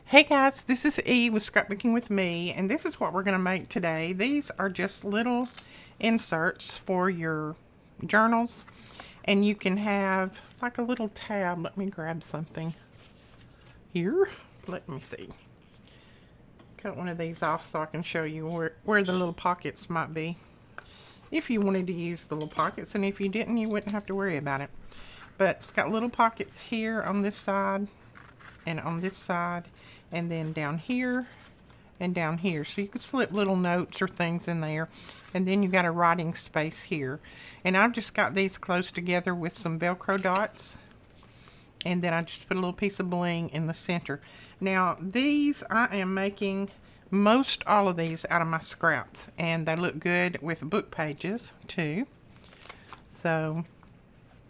Hey guys, this is E with Scrapbooking with Me, and this is what we're going to make today. These are just little inserts for your journals, and you can have like a little tab. Let me grab something here. Let me see. Cut one of these off so I can show you where the little pockets might be. If you wanted to use the little pockets, and if you didn't, you wouldn't have to worry about it. But it's got little pockets here on this side and on this side, and then down here and down here, so you could slip little notes or things in there. And then you got a writing space here, and I've just got these close together with some Velcro dots, and then I just put a little piece of bling in the center. Now these, I am making most all of these out of my scraps, and they look good with book pages too. So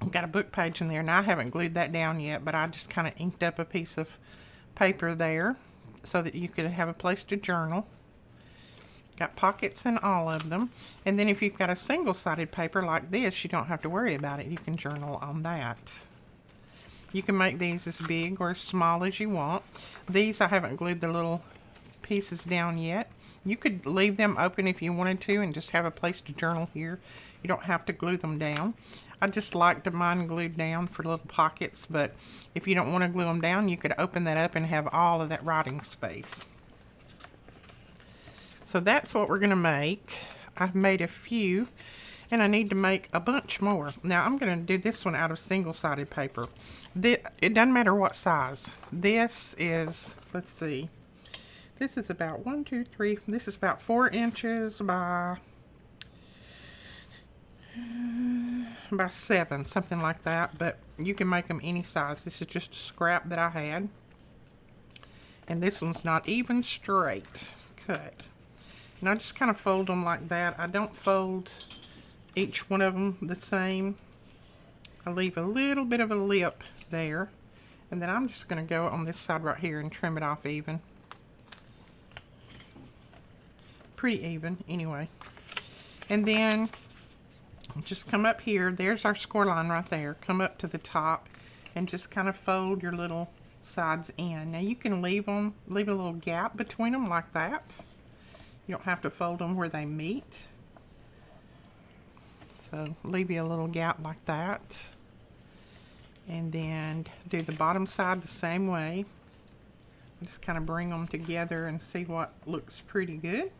I've got a book page in there. Now I haven't glued that down yet, but I just kind of inked up a piece of paper there so that you could have a place to journal. Got pockets in all of them. And then if you've got a single-sided paper like this, you don't have to worry about it. You can journal on that. You can make these as big or as small as you want. These, I haven't glued the little pieces down yet. You could leave them open if you wanted to and just have a place to journal here. You don't have to glue them down. I just like to mine glued down for little pockets, but if you don't want to glue them down, you could open that up and have all of that writing space. So that's what we're going to make. I've made a few, and I need to make a bunch more. Now I'm going to do this one out of single-sided paper. It doesn't matter what size. This is, let's see, this is about 1, 2, 3, this is about 4 inches by 7, something like that, but you can make them any size. This is just a scrap that I had, and this one's not even straight cut, and I just kind of fold them like that. I don't fold each one of them the same. I leave a little bit of a lip there, and then I'm just going to go on this side right here and trim it off even, pretty even anyway. And then just come up here, there's our score line right there, come up to the top and just kind of fold your little sides in. Now you can leave a little gap between them like that. You don't have to fold them where they meet, so leave you a little gap like that, and then do the bottom side the same way. Just kind of bring them together and see what looks pretty good.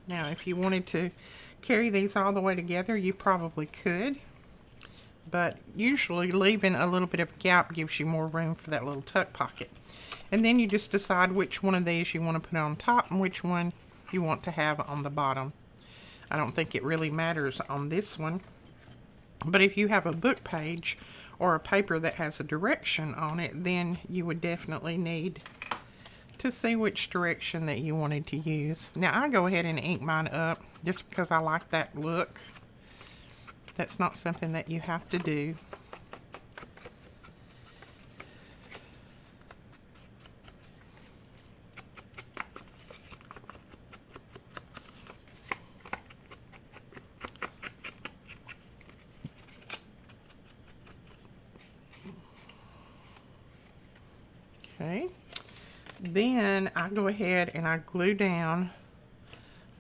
Now, if you wanted to carry these all the way together, you probably could, but usually leaving a little bit of a gap gives you more room for that little tuck pocket. And then you just decide which one of these you want to put on top and which one you want to have on the bottom. I don't think it really matters on this one, but if you have a book page or a paper that has a direction on it, then you would definitely need to see which direction that you wanted to use. Now I go ahead and ink mine up just because I like that look. That's not something that you have to do. Okay. Then I go ahead and I glue down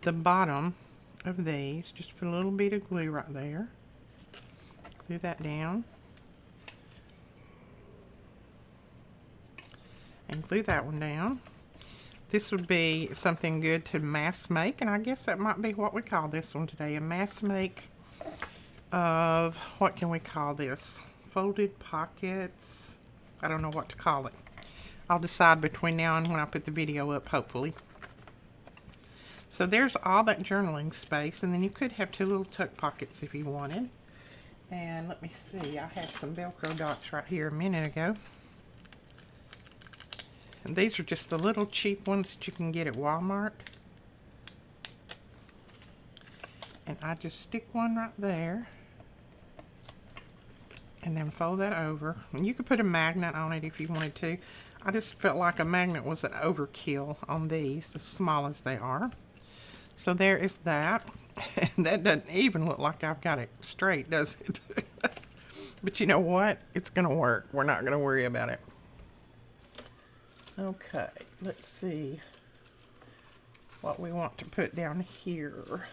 the bottom of these. Just put a little bit of glue right there. Glue that down. And glue that one down. This would be something good to mass make, and I guess that might be what we call this one today. A mass make of, what can we call this? Folded pockets. I don't know what to call it. I'll decide between now and when I put the video up, hopefully. So there's all that journaling space, and then you could have 2 little tuck pockets if you wanted. And let me see, I had some Velcro dots right here a minute ago. And these are just the little cheap ones that you can get at Walmart. And I just stick one right there. And then fold that over. And you could put a magnet on it if you wanted to. I just felt like a magnet was an overkill on these, as small as they are. So there is that. And that doesn't even look like I've got it straight, does it? But you know what? It's going to work. We're not going to worry about it. Okay, let's see what we want to put down here.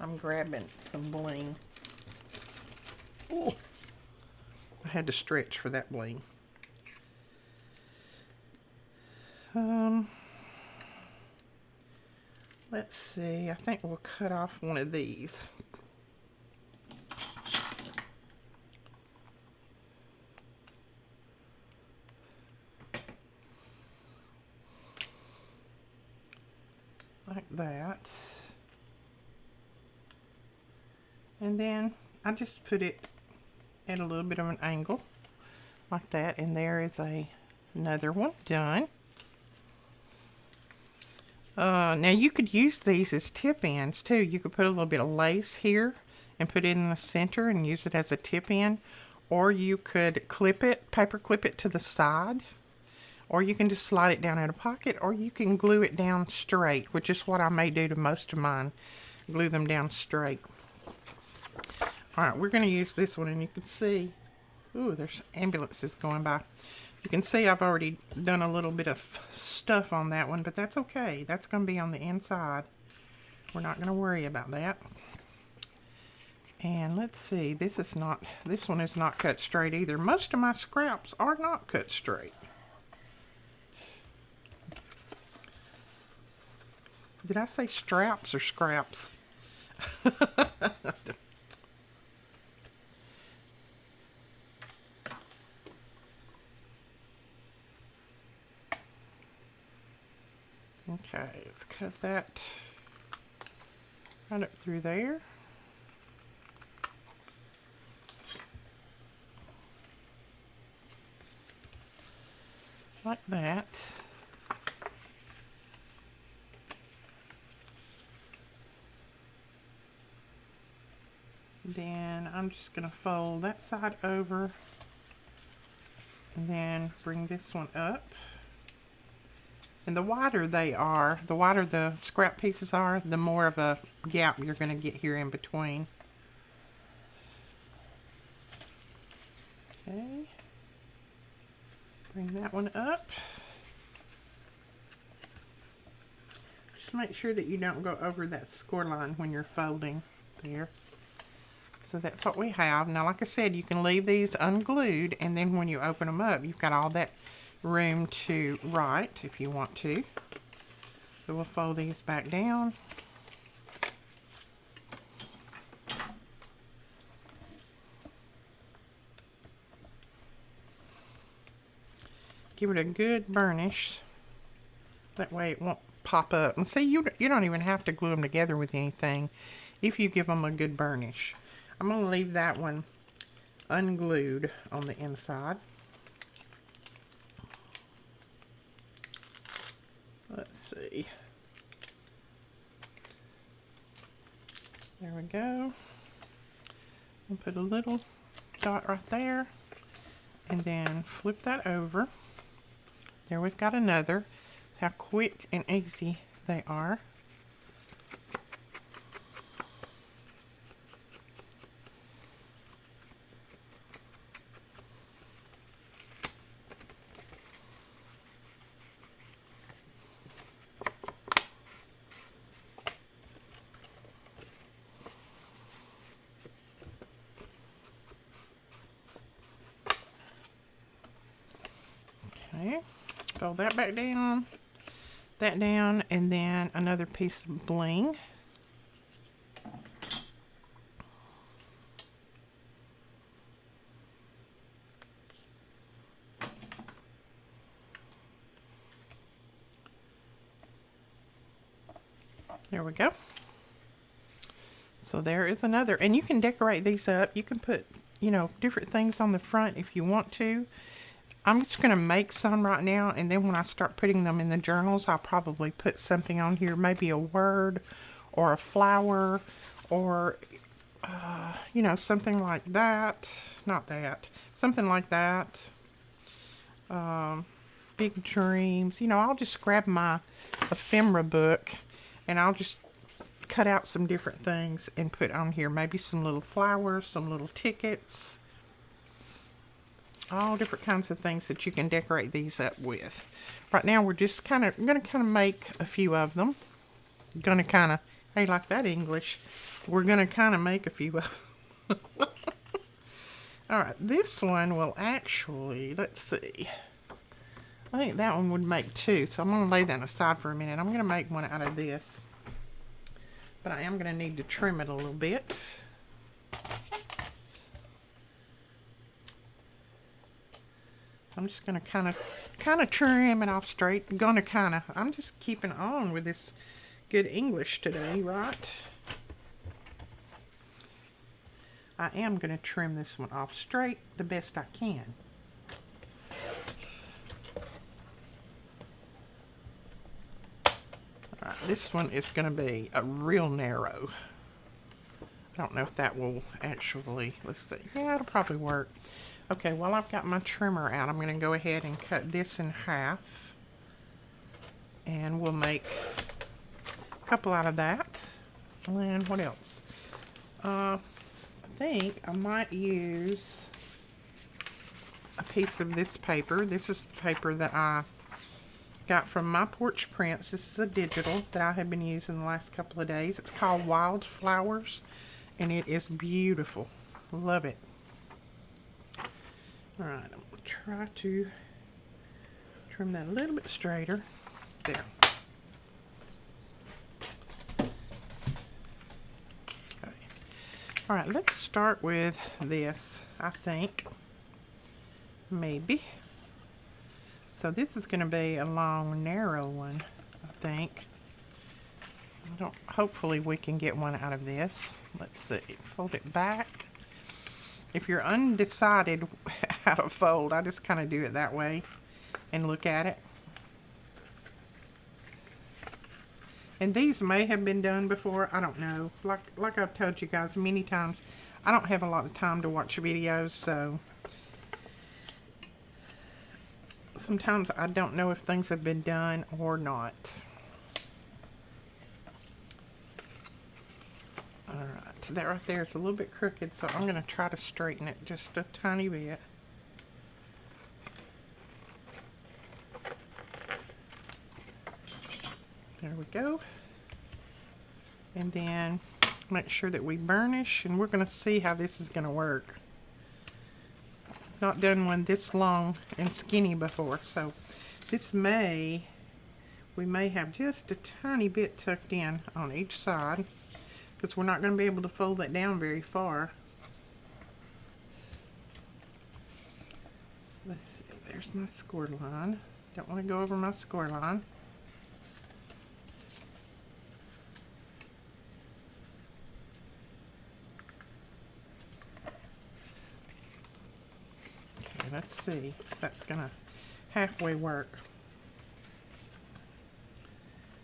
I'm grabbing some bling. Ooh, I had to stretch for that bling. Let's see. I think we'll cut off one of these. Like that. And then I just put it at a little bit of an angle like that, and there is another one done. Now you could use these as tip ends too. You could put a little bit of lace here and put it in the center and use it as a tip end, or you could clip it, paper clip it to the side, or you can just slide it down in a pocket, or you can glue it down straight, which is what I may do to most of mine. Glue them down straight. Alright, we're going to use this one, and you can see, ooh, there's ambulances going by. You can see I've already done a little bit of stuff on that one, but that's okay. That's going to be on the inside. We're not going to worry about that. And let's see, this one is not cut straight either. Most of my scraps are not cut straight. Did I say straps or scraps? Okay, let's cut that right up through there. Like that. Then I'm just going to fold that side over and then bring this one up. And the wider they are, the wider the scrap pieces are, the more of a gap you're going to get here in between. Okay. Bring that one up. Just make sure that you don't go over that score line when you're folding there. So that's what we have. Now, like I said, you can leave these unglued, and then when you open them up, you've got all that room to write if you want to. So we'll fold these back down. Give it a good burnish. That way it won't pop up. And see, you don't even have to glue them together with anything if you give them a good burnish. I'm going to leave that one unglued on the inside. Let's see. There we go. I'll put a little dot right there and then flip that over. There we've got another. How quick and easy they are. Okay, fold that back down, that down, and then another piece of bling. There we go. So there is another, and you can decorate these up. You can put, you know, different things on the front if you want to. I'm just going to make some right now, and then when I start putting them in the journals, I'll probably put something on here, maybe a word or a flower or, you know, something like that. Not that. Something like that. Big dreams. You know, I'll just grab my ephemera book, and I'll just cut out some different things and put on here. Maybe some little flowers, some little tickets. All different kinds of things that you can decorate these up with. Right now we're just going to make a few of them. Hey, like that English. We're going to kind of make a few of them. Alright, this one will actually, let's see. I think that one would make two, so I'm going to lay that aside for a minute. I'm going to make one out of this. But I am going to need to trim it a little bit. I'm just going to kind of trim it off straight. I'm just keeping on with this good English today, right? I am going to trim this one off straight the best I can. Alright, this one is going to be a real narrow. I don't know if that will actually, let's see. Yeah, it'll probably work. Okay, while I've got my trimmer out, I'm going to go ahead and cut this in half. And we'll make a couple out of that. And what else? I think I might use a piece of this paper. This is the paper that I got from My Porch Prints. This is a digital that I have been using the last couple of days. It's called Wildflowers, and it is beautiful. Love it. Alright, I'm going to try to trim that a little bit straighter. There. Okay. Alright, let's start with this, I think. Maybe. So this is going to be a long, narrow one, I think. Hopefully we can get one out of this. Let's see. Fold it back. If you're undecided how to fold, I just kind of do it that way and look at it. And these may have been done before. I don't know. Like I've told you guys many times, I don't have a lot of time to watch videos, so sometimes I don't know if things have been done or not. Alright, that right there is a little bit crooked, so I'm going to try to straighten it just a tiny bit. There we go. And then make sure that we burnish, and we're going to see how this is going to work. Not done one this long and skinny before, so this we may have just a tiny bit tucked in on each side, because we're not going to be able to fold that down very far. Let's see, there's my score line. Don't want to go over my score line. Okay, let's see if that's going to halfway work.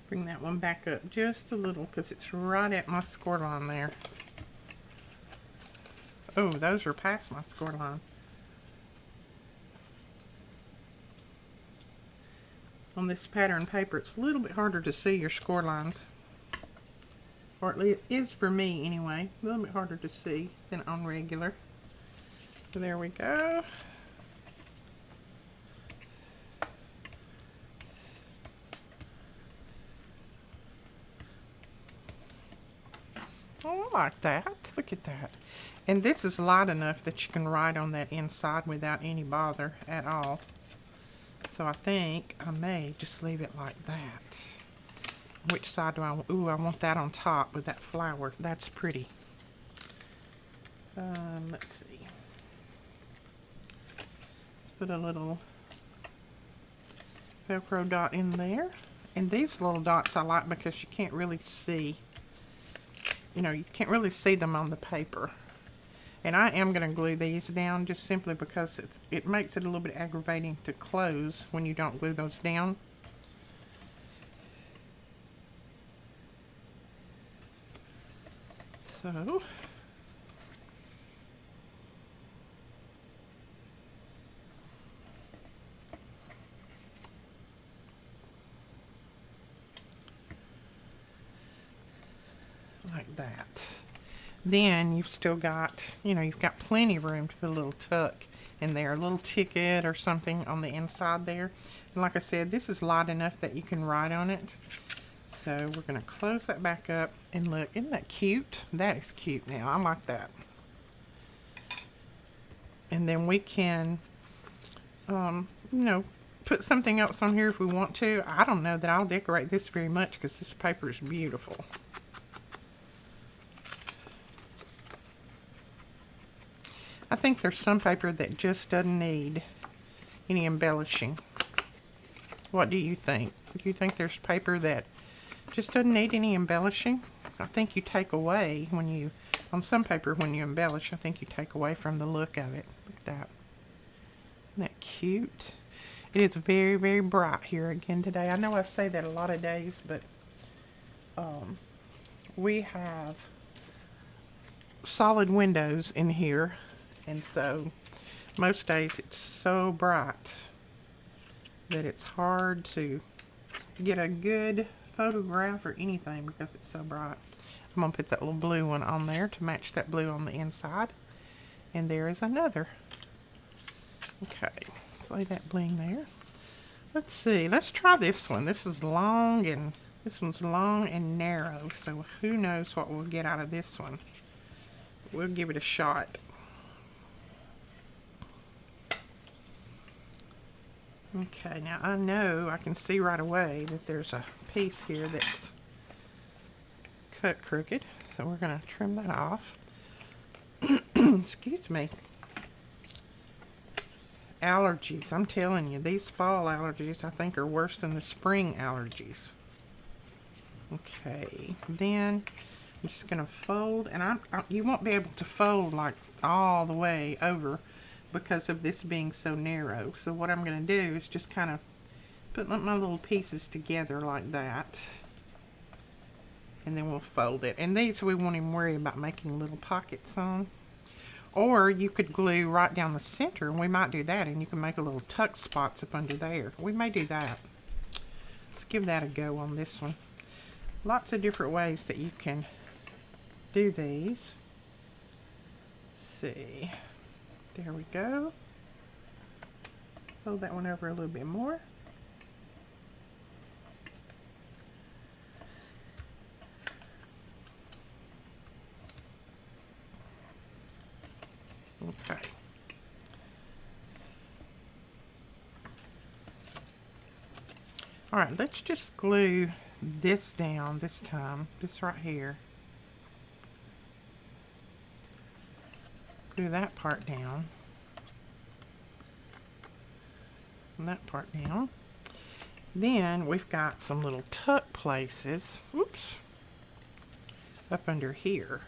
Bring that one back up just a little because it's right at my score line there. Oh, those are past my score line. On this pattern paper, it's a little bit harder to see your score lines. Or at least it is for me anyway. A little bit harder to see than on regular. So there we go. Oh, I like that. Look at that. And this is light enough that you can write on that inside without any bother at all. So I think I may just leave it like that. Which side do I want? Ooh, I want that on top with that flower. That's pretty. Let's see. Let's put a little Velcro dot in there. And these little dots I like because you can't really see. You know, you can't really see them on the paper. And I am going to glue these down just simply because it makes it a little bit aggravating to close when you don't glue those down. So, like that. Then you've still got, you've got plenty of room to put a little tuck in there, a little ticket or something on the inside there. And like I said, this is light enough that you can write on it. So we're going to close that back up and look. Isn't that cute? That is cute now. I like that. And then we can, put something else on here if we want to. I don't know that I'll decorate this very much because this paper is beautiful. I think there's some paper that just doesn't need any embellishing. What do you think? Do you think there's paper that just doesn't need any embellishing? I think you take away on some paper when you embellish, I think you take away from the look of it. Look at that. Isn't that cute? It is very, very bright here again today. I know I say that a lot of days, but we have solid windows in here, and so most days it's so bright that it's hard to get a good photograph or anything because it's so bright. I'm going to put that little blue one on there to match that blue on the inside. And there is another. Okay, let's lay that bling there. Let's see, let's try this one. This one's long and narrow, so who knows what we'll get out of this one. We'll give it a shot. Okay, now I know I can see right away that there's a piece here that's cut crooked, so we're going to trim that off. Excuse me. Allergies, I'm telling you, these fall allergies I think are worse than the spring allergies. Okay, then I'm just going to fold, and you won't be able to fold like all the way over because of this being so narrow. So what I'm going to do is just kind of put my little pieces together like that, and then we'll fold it. And these we won't even worry about making little pockets on. Or you could glue right down the center, and we might do that, and you can make a little tuck spots up under there. We may do that. Let's give that a go on this one. Lots of different ways that you can do these. Let's see. There we go. Fold that one over a little bit more. Okay. All right, let's just glue this down this time, this right here. Glue that part down. And that part down. Then we've got some little tuck places, whoops, up under here.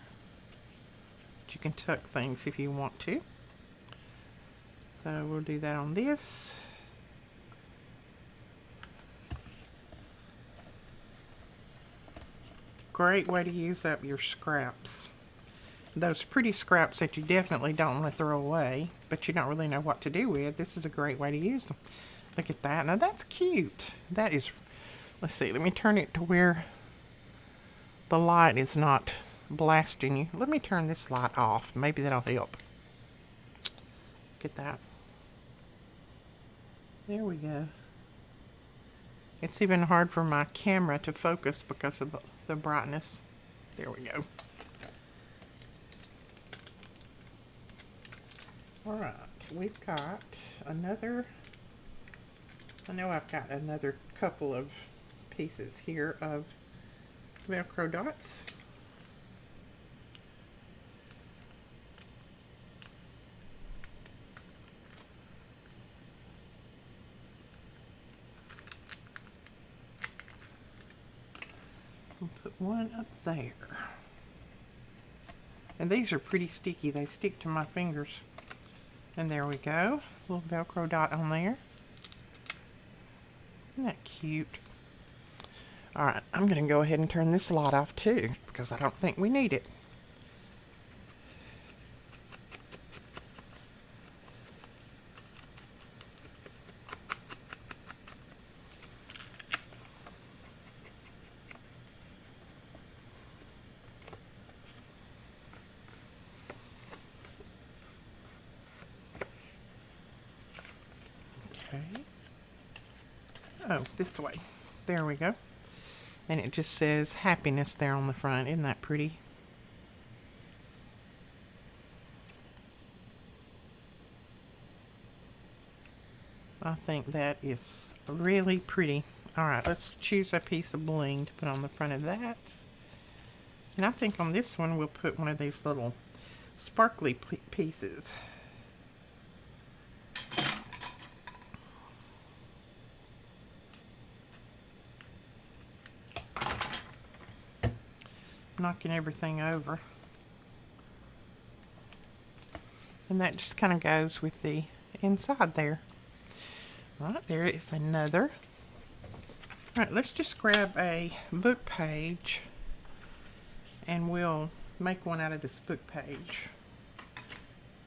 You can tuck things if you want to. So we'll do that on this. Great way to use up your scraps. Those pretty scraps that you definitely don't want to throw away, but you don't really know what to do with. This is a great way to use them. Look at that. Now that's cute. That is, let's see, let me turn it to where the light is not blasting you. Let me turn this light off. Maybe that'll help. Get that. There we go. It's even hard for my camera to focus because of the brightness. There we go. Alright, we've got another, I know I've got another couple of pieces here of Velcro dots. We'll put one up there. And these are pretty sticky. They stick to my fingers. And there we go. A little Velcro dot on there. Isn't that cute? Alright, I'm going to go ahead and turn this light off too, because I don't think we need it. Okay. Oh, this way. There we go. And it just says happiness there on the front. Isn't that pretty? I think that is really pretty. Alright, let's choose a piece of bling to put on the front of that. And I think on this one we'll put one of these little sparkly pieces. Knocking everything over. And that just kind of goes with the inside there. Right, there is another. Alright, let's just grab a book page and we'll make one out of this book page.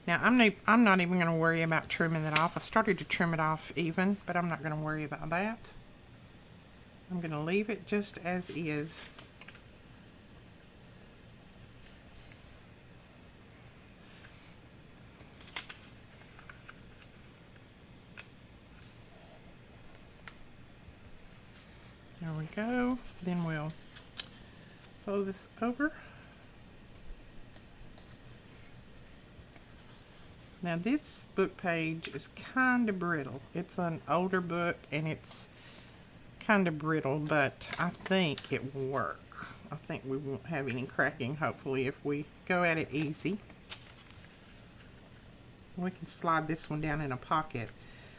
Now, I'm not even going to worry about trimming that off. I started to trim it off even, but I'm not going to worry about that. I'm going to leave it just as is. There we go. Then we'll fold this over. Now this book page is kind of brittle. It's an older book and it's kind of brittle, but I think it will work. I think we won't have any cracking, hopefully, if we go at it easy. We can slide this one down in a pocket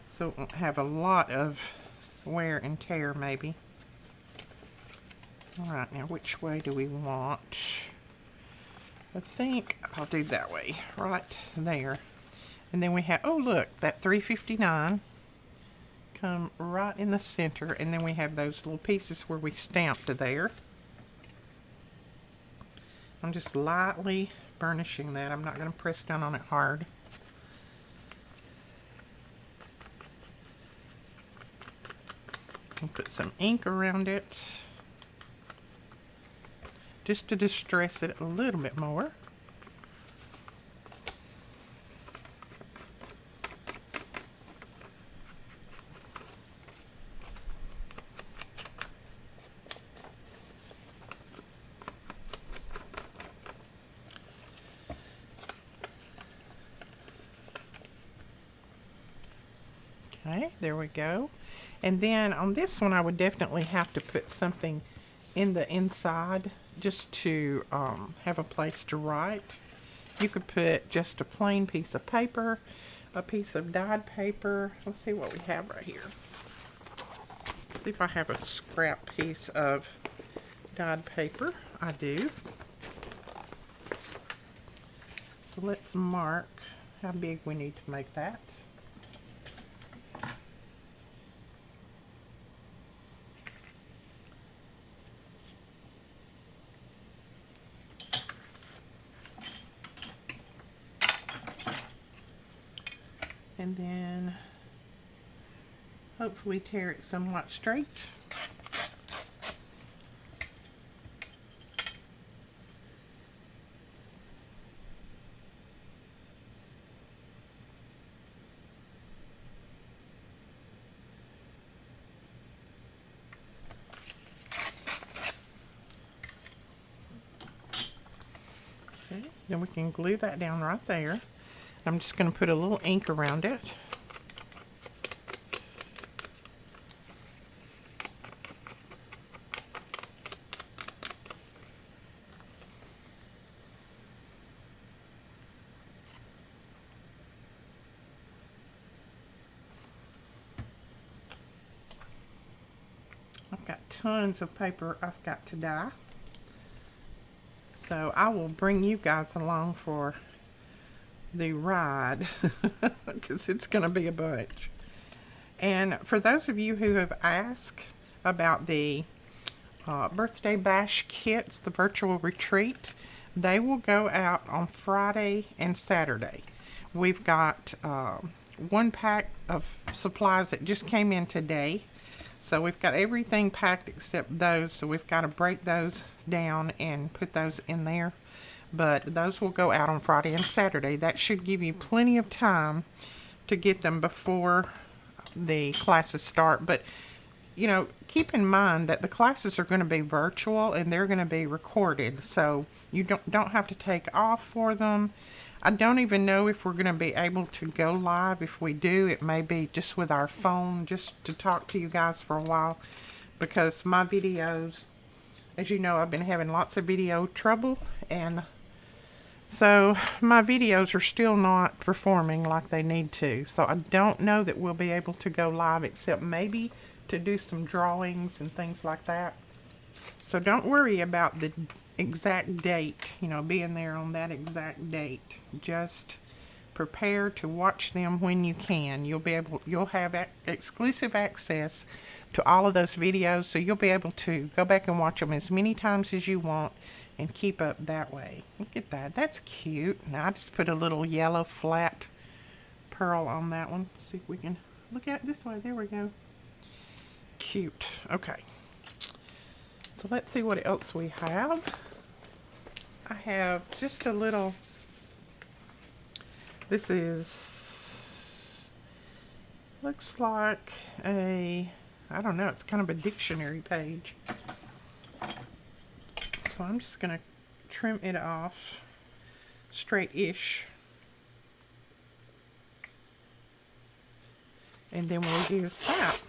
so it won't have a lot of wear and tear maybe. Alright, now which way do we want? I think I'll do that way, right there. And then we have, oh look, that $3.59 come right in the center, and then we have those little pieces where we stamped there. I'm just lightly burnishing that. I'm not going to press down on it hard. And put some ink around it, just to distress it a little bit more. Okay, there we go. And then on this one I would definitely have to put something in the inside just to have a place to write. You could put just a plain piece of paper, a piece of dyed paper. Let's see what we have right here. See if I have a scrap piece of dyed paper. I do. So let's mark how big we need to make that. And then hopefully tear it somewhat straight. Okay, then we can glue that down right there. I'm just going to put a little ink around it. I've got tons of paper I've got to dye. So I will bring you guys along for the ride because it's going to be a bunch. And for those of you who have asked about the birthday bash kits, the virtual retreat, they will go out on Friday and Saturday. We've got one pack of supplies that just came in today, so we've got everything packed except those, so we've got to break those down and put those in there. But those will go out on Friday and Saturday. That should give you plenty of time to get them before the classes start. But you know, keep in mind that the classes are going to be virtual and they're going to be recorded, so you don't have to take off for them. I don't even know if we're going to be able to go live. If we do, it may be just with our phone, just to talk to you guys for a while, because my videos, as you know, I've been having lots of video trouble, and so my videos are still not performing like they need to. So I don't know that we'll be able to go live, except maybe to do some drawings and things like that. So don't worry about the exact date, you know, being there on that exact date. Just prepare to watch them when you can. You'll have exclusive access to all of those videos, so you'll be able to go back and watch them as many times as you want and keep up that way. Look at that. That's cute. Now I just put a little yellow flat pearl on that one. See if we can look at it this way. There we go. Cute. Okay. So let's see what else we have. I have just a little, this is, looks like a, I don't know, it's kind of a dictionary page. So I'm just going to trim it off straight-ish. And then we'll use that.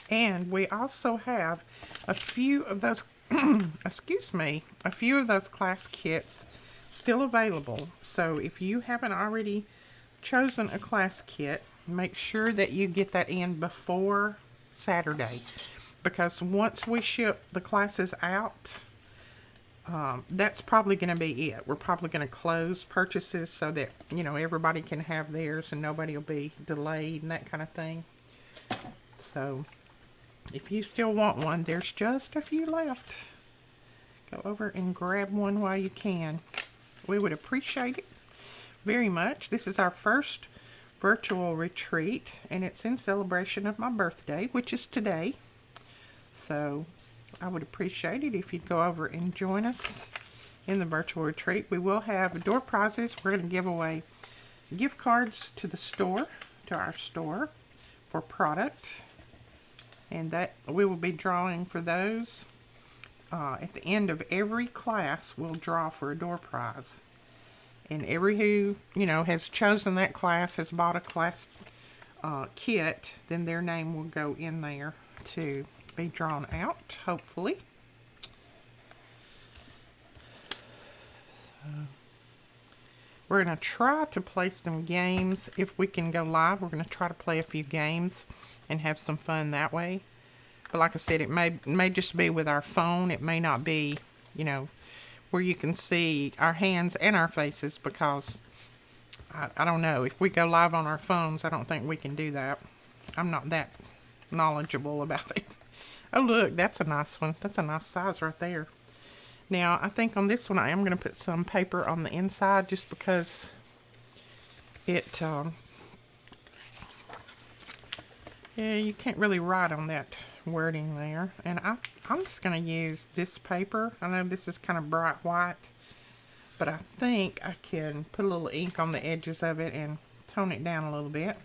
And we also have a few of those, excuse me, a few of those class kits still available. So if you haven't already chosen a class kit, make sure that you get that in before Saturday. Because once we ship the classes out, that's probably going to be it. We're probably going to close purchases so that, you know, everybody can have theirs and nobody will be delayed and that kind of thing. So if you still want one, there's just a few left. Go over and grab one while you can. We would appreciate it very much. This is our first virtual retreat, and it's in celebration of my birthday, which is today. So I would appreciate it if you'd go over and join us in the virtual retreat. We will have door prizes. We're going to give away gift cards to the store, to our store, for product. And that we will be drawing for those. At the end of every class, we'll draw for a door prize. And every who, you know, has chosen that class, has bought a class kit, then their name will go in there to be drawn out, hopefully. So we're going to try to play some games. If we can go live, we're going to try to play a few games and have some fun that way. But like I said, it may just be with our phone. It may not be, you know, where you can see our hands and our faces, because I don't know. If we go live on our phones, I don't think we can do that. I'm not that knowledgeable about it. Oh, look, that's a nice one. That's a nice size right there. Now, I think on this one, I am going to put some paper on the inside just because it, yeah, you can't really write on that wording there. And I'm just going to use this paper. I know this is kind of bright white, but I think I can put a little ink on the edges of it and tone it down a little bit.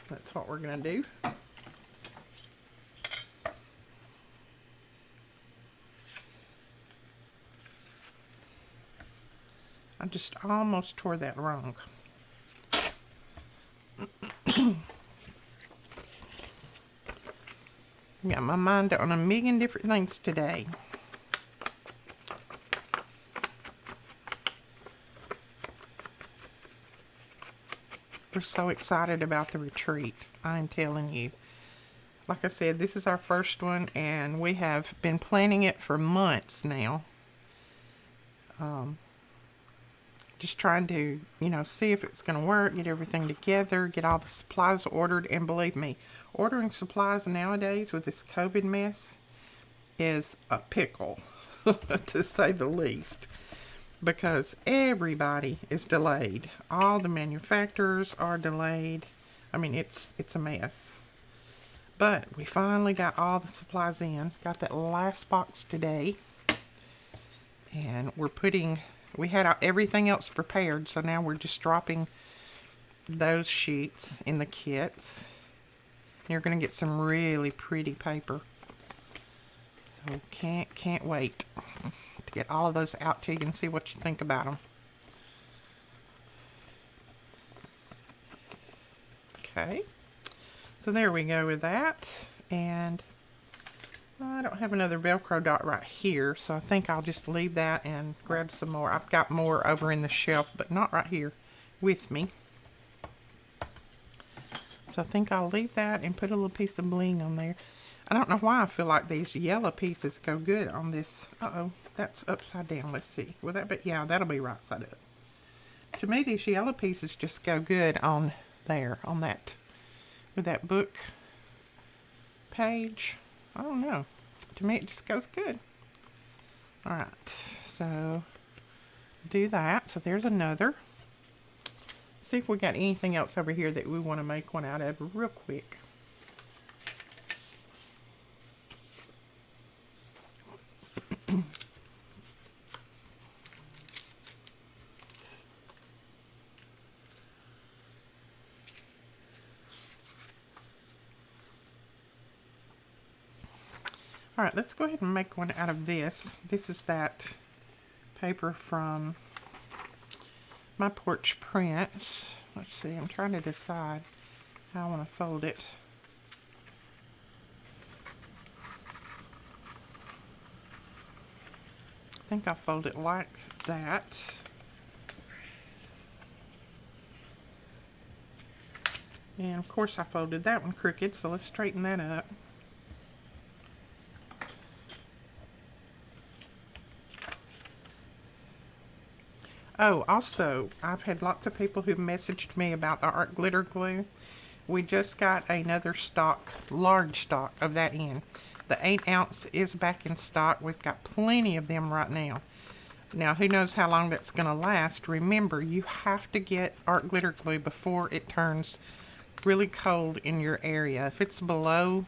That's what we're going to do. I just almost tore that wrong. Got my mind on a million different things today. We're so excited about the retreat, I'm telling you. Like I said, this is our first one, and we have been planning it for months now. Just trying to, you know, see if it's going to work, get everything together, get all the supplies ordered. And believe me, ordering supplies nowadays with this COVID mess is a pickle, to say the least, because everybody is delayed. All the manufacturers are delayed. I mean, it's a mess. But we finally got all the supplies in. Got that last box today. And we had everything else prepared, so now we're just dropping those sheets in the kits. You're going to get some really pretty paper. So can't wait to get all of those out to you and see what you think about them. Okay, so there we go with that. And I don't have another Velcro dot right here, so I think I'll just leave that and grab some more. I've got more over in the shelf, but not right here with me. So I think I'll leave that and put a little piece of bling on there. I don't know why I feel like these yellow pieces go good on this. Uh-oh, that's upside down. Let's see. Will that be? Yeah, that'll be right side up. To me, these yellow pieces just go good on there, on that, with that book page. I don't know. To me, it just goes good. All right, so do that. So there's another. See if we got anything else over here that we want to make one out of real quick. All right, let's go ahead and make one out of this. This is that paper from My Porch Prints. Let's see, I'm trying to decide how I want to fold it. I think I'll fold it like that. And of course I folded that one crooked, so let's straighten that up. Oh, also, I've had lots of people who messaged me about the art glitter glue. We just got another stock, large stock of that in. The 8 ounce is back in stock. We've got plenty of them right now. Now, who knows how long that's going to last. Remember, you have to get art glitter glue before it turns really cold in your area. If it's below,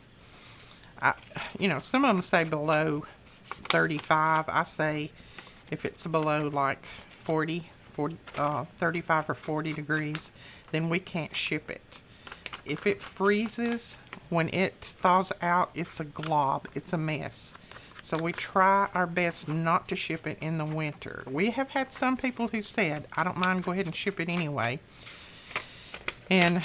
some of them say below 35. I say if it's below like 35 or 40 degrees, then we can't ship it. If it freezes, when it thaws out, it's a glob. It's a mess. So we try our best not to ship it in the winter. We have had some people who said, I don't mind, go ahead and ship it anyway. And,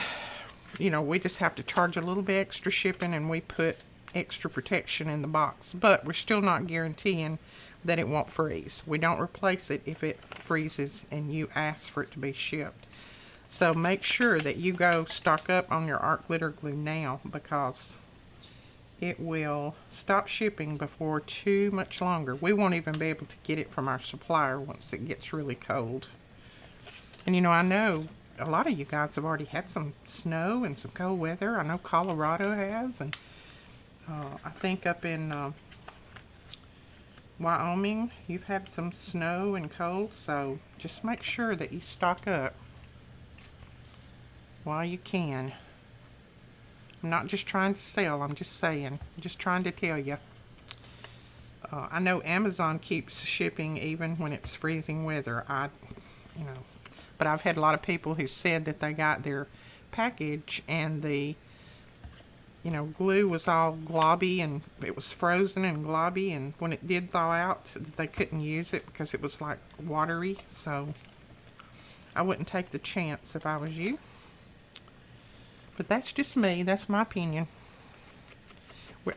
we just have to charge a little bit extra shipping, and we put extra protection in the box. But we're still not guaranteeing that it won't freeze. We don't replace it if it freezes and you ask for it to be shipped. So make sure that you go stock up on your art glitter glue now, because it will stop shipping before too much longer. We won't even be able to get it from our supplier once it gets really cold. And I know a lot of you guys have already had some snow and some cold weather. I know Colorado has, and I think up in Wyoming, you've had some snow and cold, so just make sure that you stock up while you can. I'm not just trying to sell, I'm just saying. I'm just trying to tell you. I know Amazon keeps shipping even when it's freezing weather. But I've had a lot of people who said that they got their package and the glue was all globby and it was frozen and globby, and when it did thaw out, they couldn't use it because it was like watery. So I wouldn't take the chance if I was you. But that's just me. That's my opinion.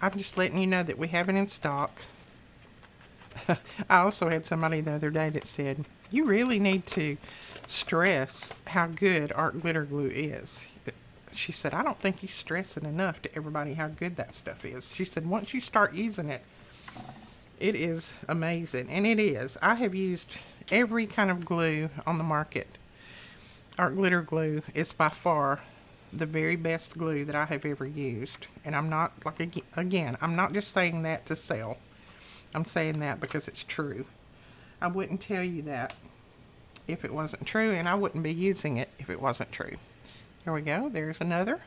I'm just letting you know that we have it in stock. I also had somebody the other day that said, you really need to stress how good art glitter glue is. She said, I don't think you stress it enough to everybody how good that stuff is. She said, once you start using it, it is amazing. And it is. I have used every kind of glue on the market. Art glitter glue is by far the very best glue that I have ever used. And I'm not, again, I'm not just saying that to sell. I'm saying that because it's true. I wouldn't tell you that if it wasn't true, and I wouldn't be using it if it wasn't true. There we go. There's another.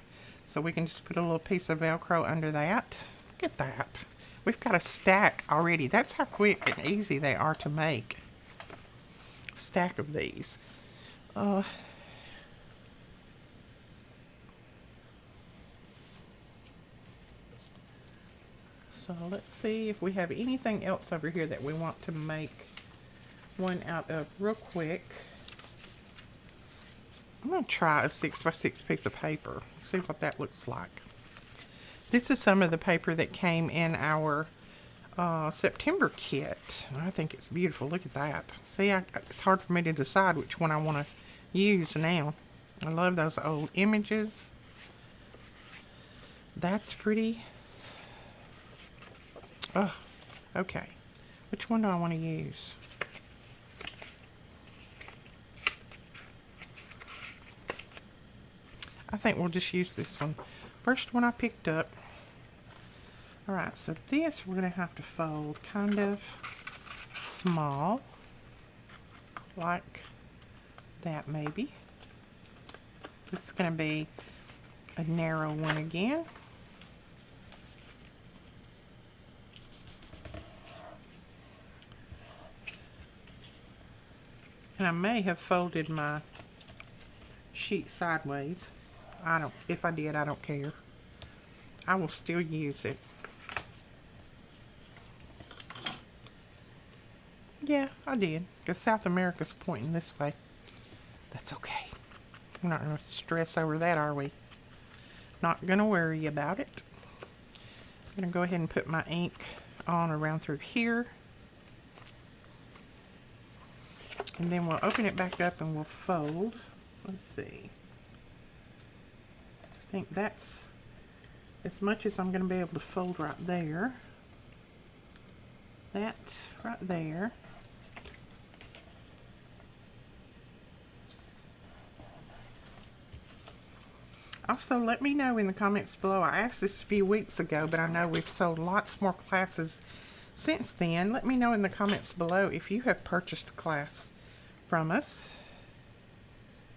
So we can just put a little piece of Velcro under that. Look at that. we've got a stack already. That's how quick and easy they are to make. Stack of these. So let's see if we have anything else over here that we want to make one out of real quick. I'm going to try a 6x6 piece of paper. See what that looks like. This is some of the paper that came in our September kit. I think it's beautiful. Look at that. See, it's hard for me to decide which one I want to use now. I love those old images. That's pretty. Oh, okay. Which one do I want to use? I think we'll just use this one. First one I picked up. Alright, so this we're going to have to fold kind of small. Like that maybe. This is going to be a narrow one again. And I may have folded my sheet sideways. If I did, I don't care. I will still use it. Yeah, I did. Because South America's pointing this way. That's okay. We're not going to stress over that, are we? Not going to worry about it. I'm going to go ahead and put my ink on around through here. And then we'll open it back up and we'll fold. Let's see. I think that's as much as I'm going to be able to fold right there. That right there. Also, let me know in the comments below. I asked this a few weeks ago, but I know we've sold lots more classes since then. Let me know in the comments below if you have purchased a class from us.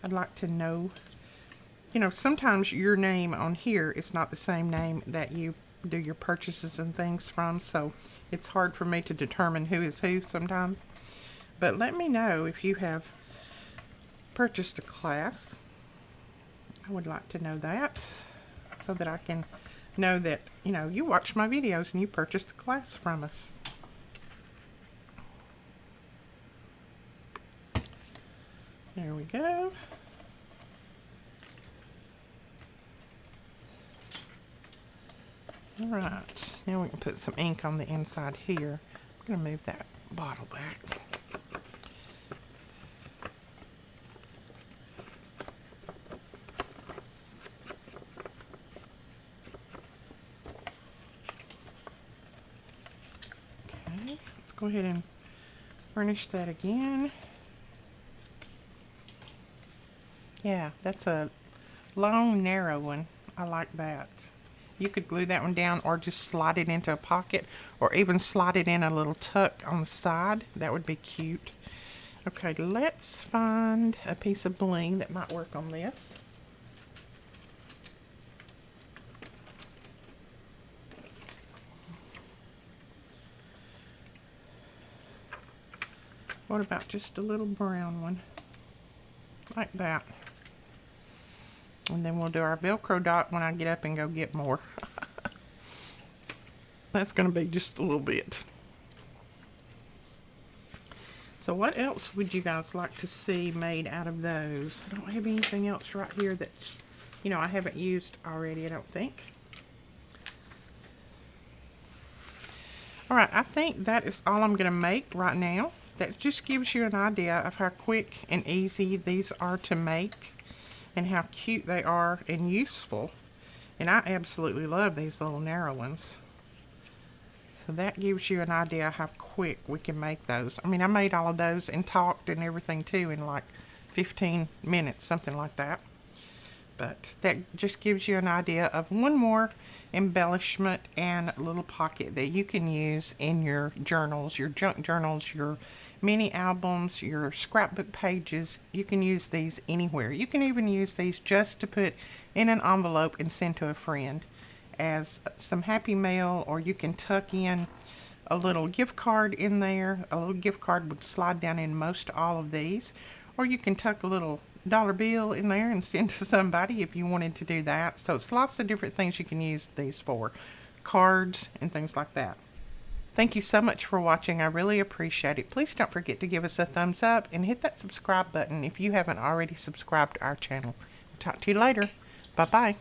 I'd like to know. You know, sometimes your name on here is not the same name that you do your purchases and things from, so it's hard for me to determine who is who sometimes. But let me know if you have purchased a class. I would like to know that so that I can know that, you know, you watch my videos and you purchased a class from us. There we go. Alright, now we can put some ink on the inside here. I'm going to move that bottle back. Okay, let's go ahead and furnish that again. Yeah, that's a long, narrow one. I like that. You could glue that one down or just slide it into a pocket or even slide it in a little tuck on the side. That would be cute. Okay, let's find a piece of bling that might work on this. What about just a little brown one? Like that. And then we'll do our Velcro dot when I get up and go get more. That's going to be just a little bit. So what else would you guys like to see made out of those? I don't have anything else right here that's, you know, I haven't used already, I don't think. Alright, I think that is all I'm going to make right now. That just gives you an idea of how quick and easy these are to make. And how cute they are and useful. And I absolutely love these little narrow ones. So that gives you an idea how quick we can make those. I mean, I made all of those and talked and everything too in like 15 minutes, something like that. But that just gives you an idea of one more embellishment and little pocket that you can use in your journals, your junk journals, your mini albums, your scrapbook pages. You can use these anywhere. You can even use these just to put in an envelope and send to a friend. as some Happy Mail, or you can tuck in a little gift card in there. A little gift card would slide down in most all of these. Or you can tuck a little dollar bill in there and send to somebody if you wanted to do that. So it's lots of different things you can use these for. Cards and things like that. Thank you so much for watching. I really appreciate it. Please don't forget to give us a thumbs up and hit that subscribe button if you haven't already subscribed to our channel. Talk to you later. Bye-bye.